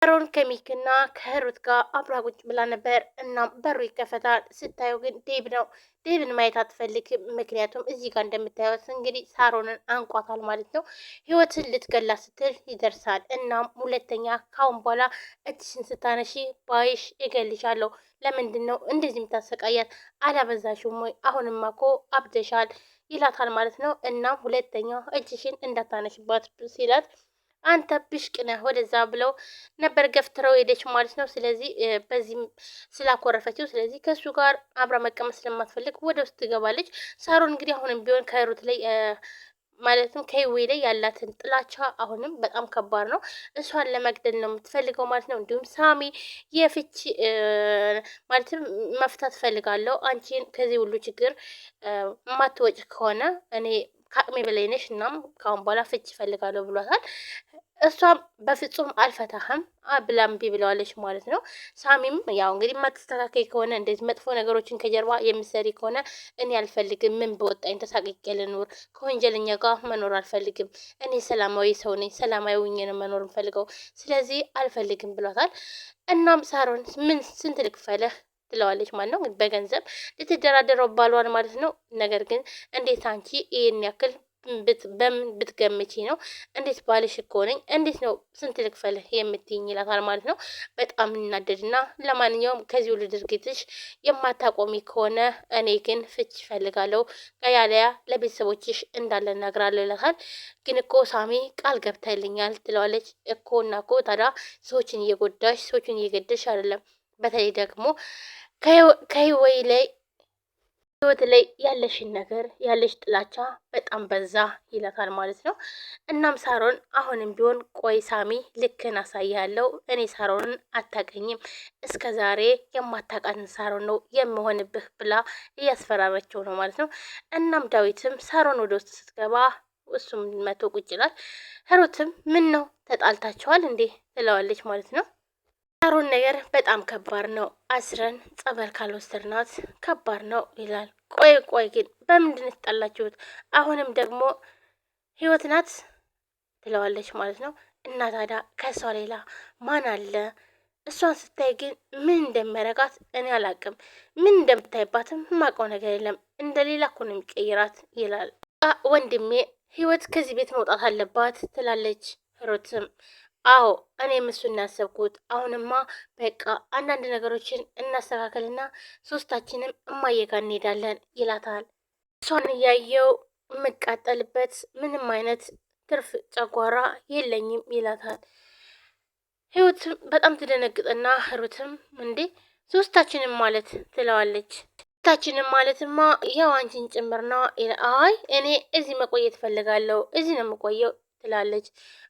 ሳሮን ከሚክና ከሩት ጋር አብራ ቁጭ ብላ ነበር። እናም በሩ ይከፈታል። ስታየው ግን ዴብ ነው። ዴብን ማየት አትፈልግም። ምክንያቱም እዚህ ጋር እንደምታዩት እንግዲህ ሳሮንን አንቋታል ማለት ነው። ህይወትን ልትገላ ስትል ይደርሳል። እናም ሁለተኛ ካሁን በኋላ እጅሽን ስታነሺ ባይሽ እገልሻለሁ። ለምንድን ነው እንደዚህ የምታሰቃያት? አላበዛሽም ወይ? አሁንማ እኮ አብደሻል ይላታል ማለት ነው። እናም ሁለተኛ እጅሽን እንዳታነሽባት ሲላት አንተ ብሽቅ ነህ ወደዛ ብለው ነበር ገፍትረው ሄደች ማለት ነው። ስለዚህ በዚህም ስላኮረፈችው ስለዚህ ከእሱ ጋር አብራ መቀመጥ ስለማትፈልግ ወደ ውስጥ ትገባለች። ሳሮን እንግዲህ አሁንም ቢሆን ከሩት ላይ ማለትም ከህዌ ላይ ያላትን ጥላቻ አሁንም በጣም ከባድ ነው። እሷን ለመግደል ነው የምትፈልገው ማለት ነው። እንዲሁም ሳሚ የፍቺ ማለትም መፍታት ፈልጋለሁ አንቺን ከዚህ ሁሉ ችግር የማትወጭ ከሆነ እኔ ከአቅሜ በላይ ነሽ፣ እናም ከአሁን በኋላ ፍቺ ፈልጋለሁ ብሏታል። እሷም በፍጹም አልፈታህም ብላም እምቢ ብለዋለች ማለት ነው። ሳሚም ያው እንግዲህ የማትስተካከይ ከሆነ እንደዚህ መጥፎ ነገሮችን ከጀርባ የምትሰሪ ከሆነ እኔ አልፈልግም፣ ምን በወጣኝ ተሳቅቄ ልኑር፣ ከወንጀለኛ ጋር መኖር አልፈልግም፣ እኔ ሰላማዊ ሰው ነኝ፣ ሰላማዊ ውኜ ነው መኖር የምፈልገው፣ ስለዚህ አልፈልግም ብሏታል። እናም ሳሮን ምን ስንት ልክፈልህ ትለዋለች ማለት ነው። በገንዘብ ልትደራደረው ባሏን ማለት ነው። ነገር ግን እንዴት አንቺ ይሄን ያክል በምን ብትገምቺ ነው? እንዴት ባልሽ እኮ ነኝ፣ እንዴት ነው ስንት ልክፈልህ የምትይኝ? ይላታል ማለት ነው። በጣም እናደድና ለማንኛውም ከዚህ ሁሉ ድርጊትሽ የማታቆሚ ከሆነ እኔ ግን ፍች እፈልጋለሁ፣ ያለያ ለቤተሰቦችሽ እንዳለ እነግራለሁ ይላታል። ግን እኮ ሳሚ ቃል ገብተልኛል ትለዋለች። እኮ እና እኮ ታዲያ ሰዎችን እየጎዳሽ ሰዎችን እየገደልሽ አይደለም፣ በተለይ ደግሞ ከህይወይ ላይ ህይወት ላይ ያለሽን ነገር ያለሽ ጥላቻ በጣም በዛ ይላታል ማለት ነው። እናም ሳሮን አሁንም ቢሆን ቆይ ሳሚ ልክን አሳያለሁ፣ እኔ ሳሮንን አታቀኝም፣ እስከ ዛሬ የማታቃትን ሳሮን ነው የምሆንብህ ብላ እያስፈራረችው ነው ማለት ነው። እናም ዳዊትም ሳሮን ወደ ውስጥ ስትገባ እሱም መቶ ቁጭ ይላል። ሩትም ምን ነው ተጣልታችኋል እንዴ ትለዋለች ማለት ነው። ሳሮን ነገር በጣም ከባድ ነው፣ አስረን ጸበል ካልወሰድናት ከባድ ነው ይላል። ቆይ ግን በምንድን ትጣላችሁት? አሁንም ደግሞ ህይወት ናት ትለዋለች ማለት ነው። እና ታዲያ ከሷ ሌላ ማን አለ? እሷን ስታይ ግን ምን እንደሚያረጋት እኔ አላቅም። ምን እንደምታይባትም ማውቀው ነገር የለም። እንደ ሌላ እኮ ነው የሚቀይራት ይላል። ወንድሜ ህይወት ከዚህ ቤት መውጣት አለባት ትላለች ሩትም አዎ እኔም እሱን ያሰብኩት። አሁንማ በቃ አንዳንድ ነገሮችን እናስተካከልና ሶስታችንም እማዬ ጋር እንሄዳለን ይላታል። እሷን እያየው የምቃጠልበት ምንም አይነት ትርፍ ጨጓራ የለኝም ይላታል። ህይወትም በጣም ትደነግጥና ሩትም እንዴ ሶስታችንም ማለት ትለዋለች። ሶስታችንም ማለትማ ያው አንቺን ጭምር ነው። አይ እኔ እዚህ መቆየት ፈልጋለሁ፣ እዚህ ነው የምቆየው ትላለች።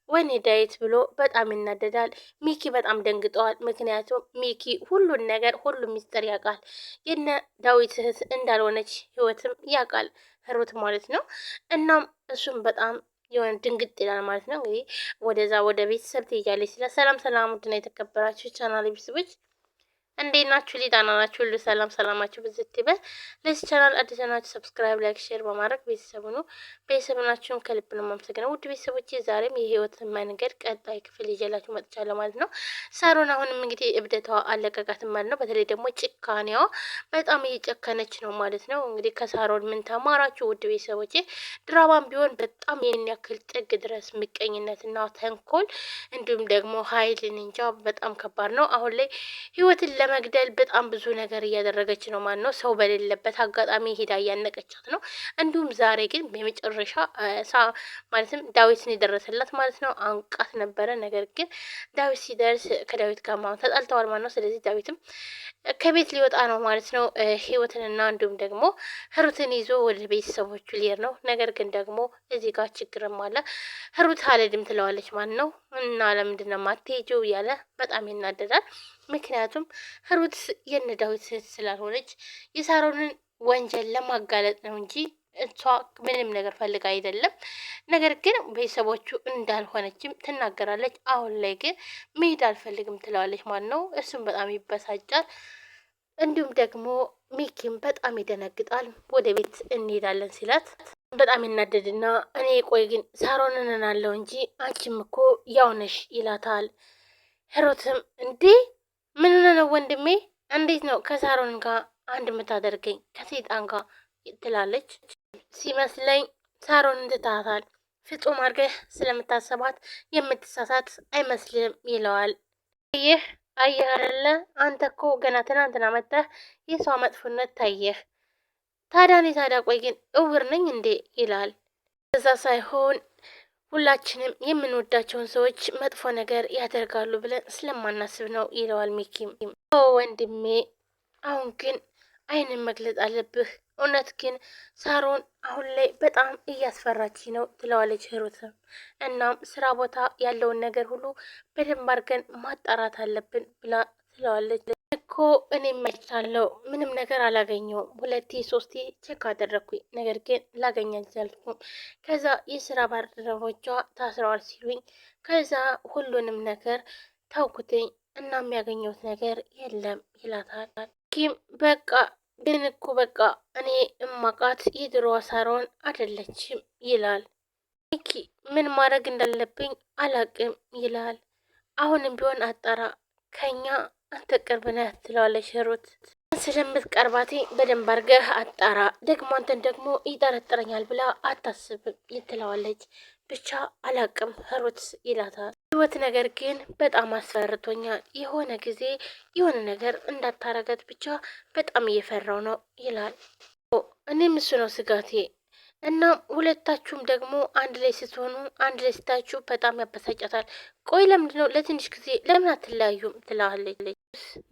ወይኔ ዳዊት ብሎ በጣም ይናደዳል። ሚኪ በጣም ደንግጠዋል። ምክንያቱም ሚኪ ሁሉን ነገር ሁሉም ሚስጥር ያውቃል። የነ ዳዊት እህት እንዳልሆነች ህይወትም ያውቃል፣ ሩት ማለት ነው። እናም እሱም በጣም የሆነ ድንግጥ ይላል ማለት ነው። እንግዲህ ወደዛ ወደ ቤተሰብ ትሄጃለች። ስለ ሰላም ሰላም፣ ውድና የተከበራችሁ ቻናል ቤተሰቦች እንዴት ናችሁ? ሊዳና ናችሁ? ሁሉ ሰላም ሰላማችሁ ብዝት ይበል። ለዚህ ቻናል አዲስ ናችሁ ሰብስክራይብ፣ ላይክ፣ ሼር በማድረግ ቤተሰቡ ነው። ቤተሰብ ናችሁን ከልብ ነው የማመሰግነው። ውድ ቤተሰቦቼ ዛሬም የህይወት መንገድ ቀጣይ ክፍል ይዤላችሁ መጥቻለሁ ማለት ነው። ሳሮን አሁንም እንግዲህ እብደቷ አለቀቃትም ማለት ነው። በተለይ ደግሞ ጭካኔዋ በጣም እየጨከነች ነው ማለት ነው። እንግዲህ ከሳሮን ምን ተማራችሁ? ውድ ቤተሰቦቼ ድራማም ቢሆን በጣም ይህን ያክል ጥግ ድረስ ምቀኝነትና ተንኮል እንዲሁም ደግሞ ኃይልን እንጃ በጣም ከባድ ነው። አሁን ላይ ህይወትን ለመግደል በጣም ብዙ ነገር እያደረገች ነው ማለት ነው። ሰው በሌለበት አጋጣሚ ሄዳ እያነቀቻት ነው። እንዲሁም ዛሬ ግን በመጨረሻ ማለትም ዳዊትን የደረሰላት ማለት ነው። አንቃት ነበረ። ነገር ግን ዳዊት ሲደርስ ከዳዊት ጋር ማለት ተጣልተዋል ማለት ነው። ስለዚህ ዳዊትም ከቤት ሊወጣ ነው ማለት ነው። ህይወትንና እንዲሁም ደግሞ ህሩትን ይዞ ወደ ቤተሰቦቹ ሊሄድ ነው። ነገር ግን ደግሞ እዚህ ጋር ችግርም አለ። ህሩት አልሄድም ትለዋለች ማለት ነው። እና ለምንድን ነው የማትሄጂው እያለ በጣም ይናደዳል። ምክንያቱም ህሩት የነ ዳዊት እህት ስላልሆነች የሳሮንን ወንጀል ለማጋለጥ ነው እንጂ እሷ ምንም ነገር ፈልጋ አይደለም። ነገር ግን ቤተሰቦቹ እንዳልሆነችም ትናገራለች። አሁን ላይ ግን መሄድ አልፈልግም ትለዋለች ማለት ነው። እሱም በጣም ይበሳጫል። እንዲሁም ደግሞ ሚኪም በጣም ይደነግጣል። ወደ ቤት እንሄዳለን ሲላት በጣም ይናደድና እኔ ቆይ ግን ሳሮንን እናለው እንጂ አንቺም እኮ ያው ነሽ ይላታል። ሄሮትም እንዴ ምን ሆነ ነው ወንድሜ? እንዴት ነው ከሳሮን ጋር አንድ የምታደርገኝ ከሴጣን ጋር ትላለች። ሲመስለኝ ሳሮን ትታታል። ፍጹም አድርገህ ስለምታሰባት የምትሳሳት አይመስልም ይለዋል። ይህ አየህ አይደለ አንተ እኮ ገና ትናንትና መጥተህ የሷ መጥፎነት ታየህ። ታዲያ እኔ ታዲያ ቆይ ግን እውር ነኝ እንዴ ይላል። እዛ ሳይሆን ሁላችንም የምንወዳቸውን ሰዎች መጥፎ ነገር ያደርጋሉ ብለን ስለማናስብ ነው ይለዋል ሚኪም። ኦ ወንድሜ አሁን ግን አይንን መግለጽ አለብህ። እውነት ግን ሳሮን አሁን ላይ በጣም እያስፈራች ነው ትለዋለች ሂሩትም። እናም ስራ ቦታ ያለውን ነገር ሁሉ በደንብ አድርገን ማጣራት አለብን ብላ ትለዋለች። እኮ እኔም መቻለው ምንም ነገር አላገኘውም። 2 3 ቼክ አደረግኩኝ፣ ነገር ግን ላገኝ አልቻልኩም። ከዛ የስራ ባልደረቦቿ ታስረዋል ሲሉኝ ከዛ ሁሉንም ነገር ታውኩትኝ እና የሚያገኘውት ነገር የለም ይላታል። ኪም በቃ ግን እኮ በቃ እኔ እማቃት የድሮዋ ሳሮን አይደለችም ይላል። ሚኪ ምን ማድረግ እንዳለብኝ አላቅም ይላል። አሁንም ቢሆን አጣራ ከኛ አንተ ቅርብ ነህ ትለዋለች ሂሩት። ስለምትቀርባቴ በደንብ አድርገህ አጣራ፣ ደግሞ አንተን ደግሞ ይጠረጥረኛል ብላ አታስብም ትለዋለች። ብቻ አላቅም ሂሩት ይላታል። ህይወት ነገር ግን በጣም አስፈርቶኛል። የሆነ ጊዜ የሆነ ነገር እንዳታረገት ብቻ በጣም እየፈራው ነው ይላል። እኔም እሱ ነው ስጋቴ። እና ሁለታችሁም ደግሞ አንድ ላይ ስትሆኑ አንድ ላይ ስታችሁ በጣም ያበሳጫታል። ቆይ ለምንድን ነው ለትንሽ ጊዜ ለምን አትለያዩም ትላለች።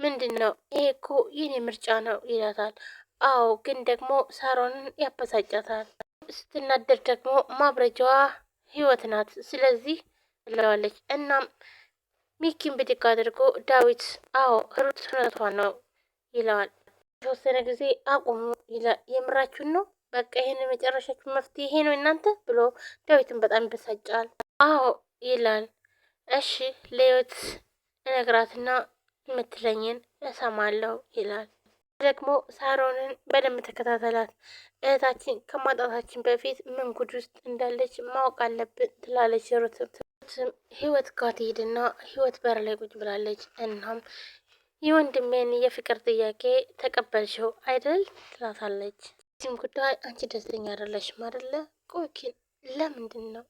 ምንድን ነው ይሄ እኮ የኔ ምርጫ ነው ይላታል። አዎ ግን ደግሞ ሳሮንን ያበሳጫታል። ስትናደድ ደግሞ ማብረጃዋ ህይወት ናት። ስለዚህ ትለዋለች። እናም ሚኪን ብድግ አድርጎ ዳዊት አዎ ሂሩት እውነቷን ነው ይለዋል። የተወሰነ ጊዜ አቁሙ ይላል። የምራችሁን ነው? በቃ ይሄን የመጨረሻችሁ መፍትሄ ይሄ ነው እናንተ ብሎ ዳዊትን በጣም ይበሳጫል። አዎ ይላል። እሺ ለህይወት እነግራትና የምትለኝን እሰማለሁ ይላል። ደግሞ ሳሮንን በደንብ ተከታተላት፣ እህታችን ከማጣታችን በፊት ምን ጉድ ውስጥ እንዳለች ማወቅ አለብን ትላለች ሂሩትም። ህይወት ጋር ትሄድና ህይወት በር ላይ ቁጭ ብላለች። እናም የወንድሜን የፍቅር ጥያቄ ተቀበልሽው አይደል ትላታለች። እዚህም ጉዳይ አንቺ ደስተኛ አይደለሽም አይደለ? ቆይ ግን ለምንድን ነው